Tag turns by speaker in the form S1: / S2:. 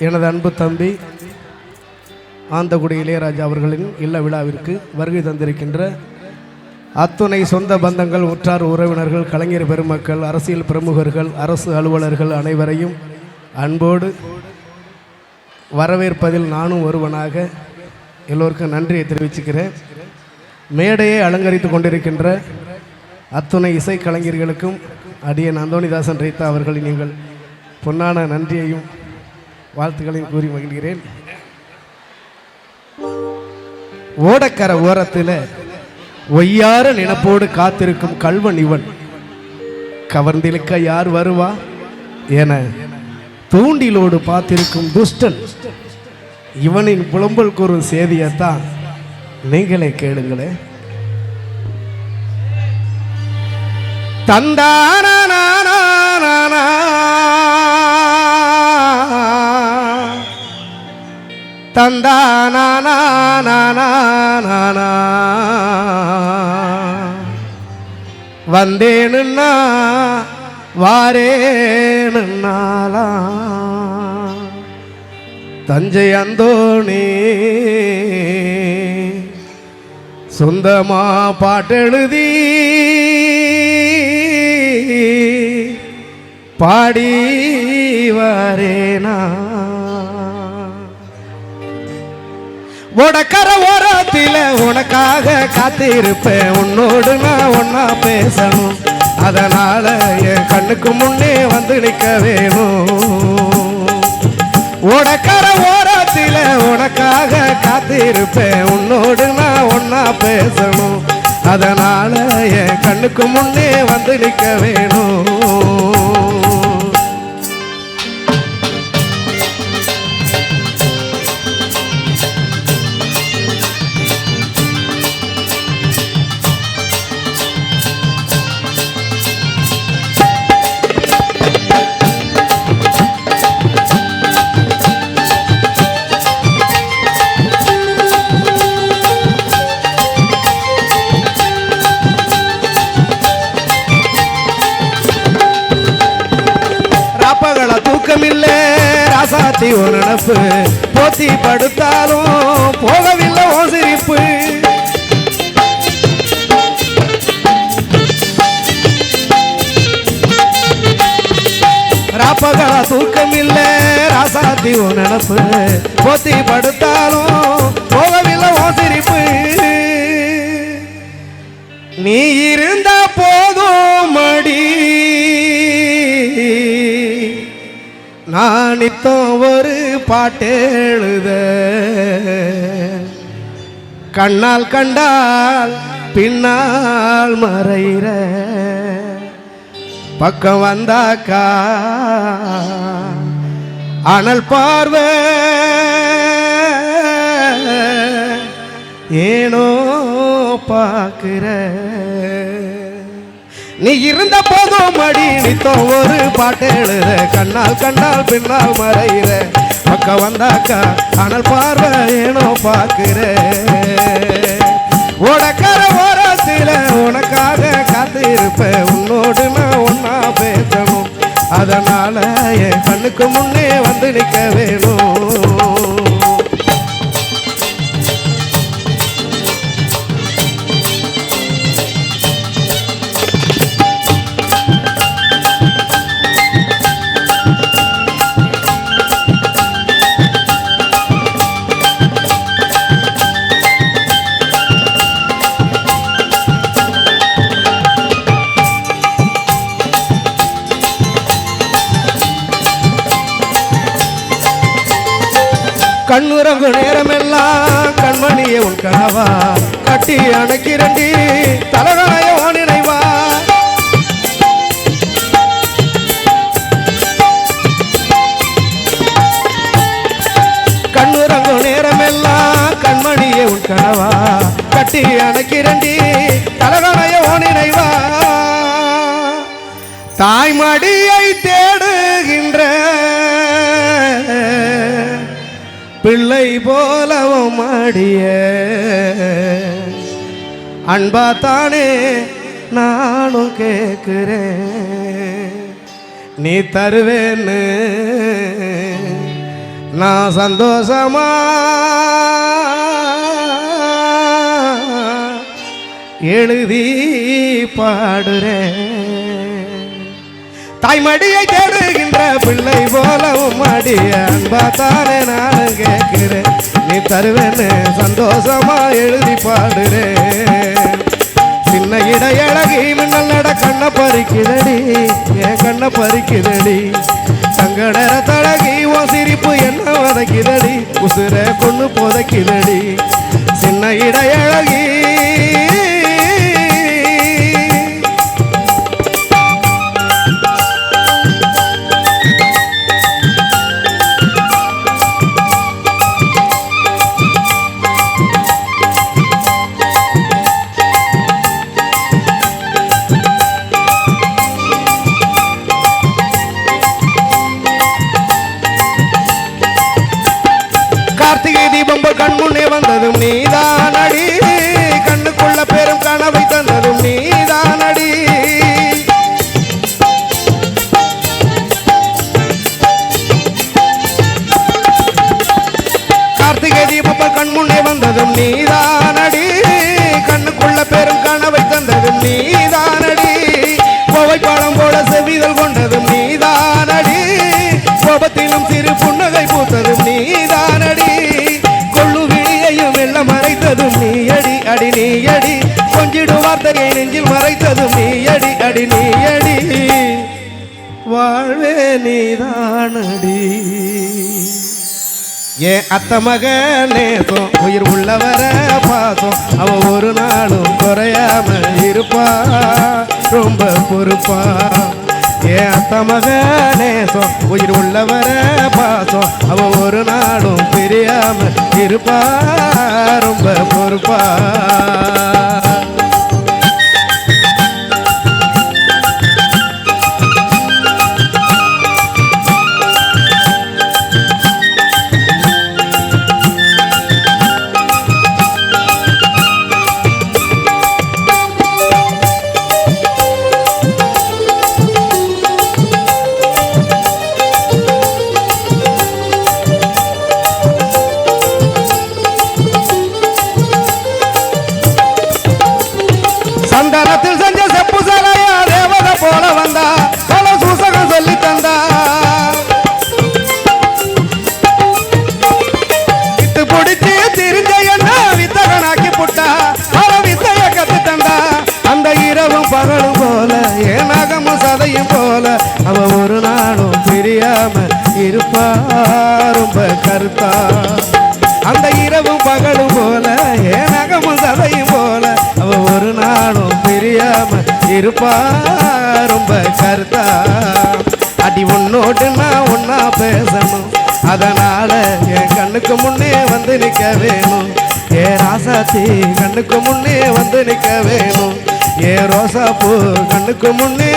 S1: எனது அன்பு தம்பி ஆந்தகுடி இளையராஜா அவர்களின் இல்ல விழாவிற்கு வருகை தந்திருக்கின்ற அத்துணை சொந்த பந்தங்கள், உற்றார் உறவினர்கள், கலைஞர் பெருமக்கள், அரசியல் பிரமுகர்கள், அரசு அலுவலர்கள் அனைவரையும் அன்போடு வரவேற்பதில் நானும் ஒருவனாக எல்லோருக்கும் நன்றியை தெரிவிச்சுக்கிறேன். மேடையை அலங்கரித்து கொண்டிருக்கின்ற அத்துணை இசை கலைஞர்களுக்கும் அடியன் அந்தோணிதாசன் ரைத்தா அவர்களின் எங்கள் பொன்னான நன்றியையும் வாழ்த்துக்களையும் கூறி மகிழ்கிறேன். ஓடக்கர ஓரத்தில் ஒய்யார நினைப்போடு காத்திருக்கும் கல்வன் இவன், கவர்ந்திழுக்க யார் வருவா என தூண்டிலோடு பார்த்திருக்கும் துஷ்டன் இவனின் புலம்பல் கூறும் செய்தியத்தான் நீங்களே கேளுங்களே. தந்தான தந்தானா வந்தேனுன்னா வாரேனுன்னாலா தஞ்சை அந்தோணி சொந்தமா பாட்டெழுதி பாடி வரேனா. ஓடக்கர ஓரத்தில் உனக்காக காத்திருப்பேன், உன்னோடு நான் ஒன்னா பேசணும், அதனால என் கண்ணுக்கு முன்னே வந்து நிற்க வேணும். ஓடக்கர ஓரத்தில் உனக்காக காத்திருப்பேன், உன்னோடு நான் ஒன்னா பேசணும், அதனால என் கண்ணுக்கு முன்னே வந்து நிற்க வேணும். தூக்கமில்லை ராசாத்தி ஒரு நினப்பு, போத்தி படுத்தாலும் போகவில்லை ஓ சிரிப்பு. ராப்பகளா தூக்கமில்லை ராசாத்தி ஒரு நினப்பு, போத்தி படுத்தாலும் போகவில்லை ஓ சிரிப்பு. நீ இருந்த போதும் மடி நானித்தம் ஒரு பாட்டெழுத, கண்ணால் கண்டால் பின்னால் மறைகிற, பக்கம் வந்தாக்கா அனல் பார்வை ஏனோ பார்க்கிற. நீ இருந்த போதும் மடி நித்தம் ஒரு பாட்டெழுத, கண்ணால் கண்ணால் பின்னால் மறைகிற, பக்கம் வந்தாக்கா அனல் பார்வை ஏனோ பார்க்கிற. ஓடக்கர ஓரத்தில் உனக்காக காத்திருப்பேன், உன்னோடு நான் ஒன்னா பேசணும், அதனால என் கண்ணுக்கு முன்னே வந்து நிற்க வேணும். கண்ணுறங்கு நேரமெல்லாம் கண்மணியே உன் கனவா, கட்டி அணைக்கிறண்டி தலகணையோ நினைவா. கண்ணுறங்கு நேரமெல்லாம் கண்மணியே உன் கனவா, கட்டி அணைக்கிறண்டி தலகணையோ நினைவா. தாய்மடியை தேடுகின்ற பிள்ளை போலவும் மாடிய அன்பா தானே நானும் கேட்கிறேன், நீ தருவேன்னு நான் சந்தோஷமா எழுதி பாடுறேன். தாய்மடியை தேடுகின்ற பிள்ளை போலவும் மடிய அன்பாத்தானே நானும் கேட்கிறேன். நீ தருவேன்னு சந்தோஷமா எழுதி பாடுறேன். சின்ன இடையழகி மின்னல் நட கண்ண பறிக்குதடி, என் கண்ண பறிக்குதடி. தங்கடர தழகி உன் சிரிப்பு என்ன வதக்குதடி, உசுர கொண்டு புதைக்குதடி. சின்ன இடையழகி கார்த்திகை தீபம் கண்முன்னே வந்ததும் நீதானடி, கண்ணுக்குள்ள பெரும் கனவை தந்ததும் நீதானடி. கார்த்திகை தீபம் கண்முன்னே வந்ததும் நீதானடி, கண்ணுக்குள்ள பெரும் கனவை தந்ததும் நீதானடி. கோவை பாடம் போல செவிதல் கொண்டதும் நீதானடி, கோபத்திலும் சிறு புன்னகை பூத்ததும் நீதானடி. கொள்ளுவிழியையும் வெள்ளம் மறைத்ததும் நீயடி, அடி நீயடி. கொஞ்சிடு வார்த்தையை நெஞ்சில் மறைத்ததும் நீயடி, அடி நீயடி. வாழ்வே நீதானடி. ஏன் அத்த மக நேசம் உயிர் உள்ளவர பாசம், அவ ஒரு நாளும் குறையாம இருப்பா, ரொம்ப பொறுப்பா. ஏன் அத்த மக நேசம் உயிர் உள்ளவர பாசம், அவ ஒரு நாளும் பிரியாம இருப்பா, ரொம்ப பொறுப்பா. சந்தனத்தில் செஞ்ச செப்பு சலையா தேவத போல வந்தா, பல சூசகம் சொல்லி தந்தா. வித்து பிடிச்சி திரிஞ்ச என்ன வித்தகனாக்கி புட்டா, பல வித்தைய கத்து தந்தா. அந்த இரவும் பகலும் போல என் நகமும் சதையும் போல, அவ ஒரு நாளும் பிரியாம இருப்பா, ரொம்ப கருத்தா. அந்த இரவும் பகலும் போல என் நகமும் சதையும் போல, அவ ஒரு நாளும் பிரியாம இருப்பா, ரொம்ப கருத்தா. அடி உன்னோடு நான் ஒன்னா பேசணும், அதனால என் கண்ணுக்கு முன்னே வந்து நிக்க வேணும். ஏ ராசாத்தி கண்ணுக்கு முன்னே வந்து நிக்க வேணும். ஏ ரோசா பூ கண்ணுக்கு முன்னே